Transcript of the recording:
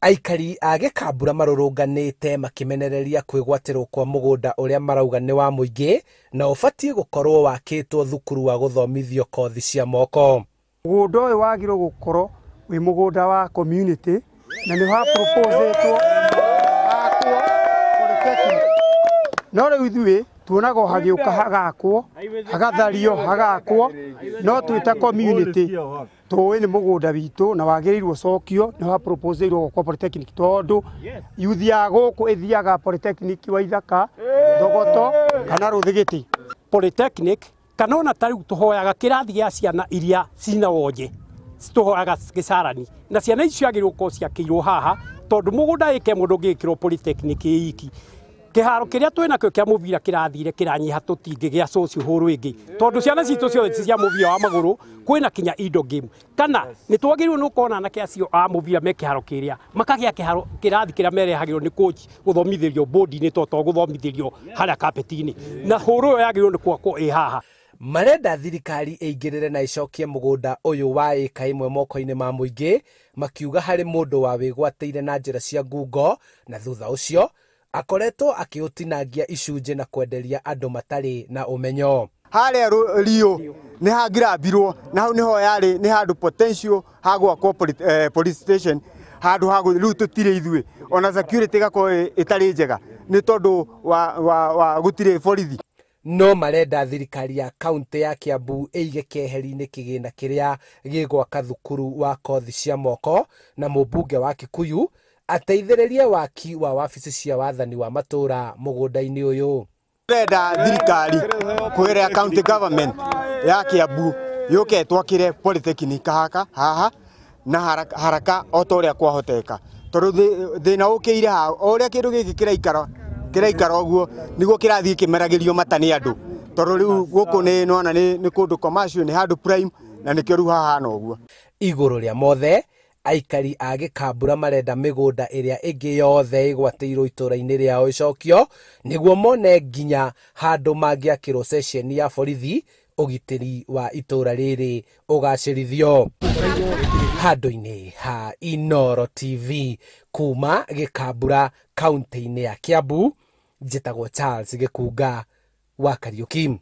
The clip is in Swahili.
Aikari a Gikambura marũrũnganĩte makimenereria kwĩgwatĩrwo kwa mũgũnda ũrĩa marauga nĩ wa mũingĩ na ũbatiĩ gũkorwo wakĩtwo thukuru wa gũthomithio kothi cia moko. Mũgũnda ũyũ wagĩrĩirwo gũkorwo wĩ mũgũnda wa community na nĩ ha proposetwo hakwo polytechnic. No rĩu ithuĩ tuonaga hagĩũka hagakwo, hagathario hagakwo, no twĩta community tũĩ nĩ mũgũnda witũ na wagĩrĩirwo cokio nĩ ha proposetwo kwa polytechnic tondũ youth ya gũkũ ĩthiaga polytechnic wa Ithaka, Thogoto kana Rũthigiti. Polytechnic kana ona tarĩu tũhoyaga kĩrathi gĩa ciana iria cina wonje tũhoyaga Gĩcarani na ciana icio ciagĩrĩirwo gũkorwo ciakĩirwo haha tondũ mũgũnda ĩke mũndũ ũngĩkĩrwo polytechnic iki. Kĩharo kĩrĩa twĩnakĩo kĩa mũbira kĩrathire kĩranyiha tũtingĩ gĩa socio hũrũ ĩngĩ tondũ ciana citũ ciothe cia mũbira wa magũrũ kwĩna kinya indo game kana nĩ twagĩrĩirwo nĩ gũkorwo na anake acio a mũbira me kĩharo kĩrĩa makagĩa kĩharo kĩrathi kĩrĩa merehagĩrwo nĩ coach gũthomithĩrio bodi-inĩ to gũthomithĩrio harĩa kapeti-inĩ na hũrũ ĩyo yagĩrĩirwo nĩ gwakwo ĩ haha. Marenda thirikari ĩingĩrĩre na icokie mũgũnda ũyũ wa ĩka ĩmwe moko-inĩ ma mũingĩ, makiuga harĩ mũndũ wa wĩgwatĩire na njĩra cia ngungo na thutha ũcio akoretwo akĩũtinangia icunjĩ na kwenderia andũ matarĩ na ũmenyo. Harĩa Rio nĩ hangirambirwo na hau nĩho yarĩ nĩ handũ potential hagwakwo police station handũ rĩu tũtirĩ ithuĩ ona security ĩgakorwo ĩtarĩ njega nĩ tondũ wa gũtirĩ borithi. No marenda thirikari ya kaunti ya Kiambu ĩige keheri-inĩ kĩgĩna kĩrĩa gĩgwaka thukuru wa kothi cia moko na mũmbunge wa Kikuyu ateithĩrĩrie waki wa wabici cia wathani wa matũra mũgũnda-inĩ ũyũ. Turenda thirikari kwĩra county government ya Kiambu yũke twakĩre polytechnic haha na haraka o ta ũrĩa kwahoteka tondũ thĩna ũkĩire haha o ũrĩa kĩndũ gĩkĩ kĩraikara ũguo nĩguo kĩrathiĩ kĩmeragĩrio mata nĩ andũ tondũ rĩu gũkũ nĩ kũndũ commercial nĩ handũ prime na nĩkĩo rĩu hahana ũguo. Igũrũ rĩa mothe aikari a Gikambura marenda mĩgũnda ĩrĩa ĩngĩ yothe ĩgwatĩirwo itũra-inĩ rĩao ĩcokio nĩguo mone nginya handũ mangĩakĩrwo ceceni ya borithi ũgitĩri wa itũra rĩrĩ ũgacĩrithio. Handũ-inĩ ha Inooro TV kuma Gikambura kaunti-inĩ ya Kiambu, njĩtagwo Charles Gĩkunga wa Kariũki.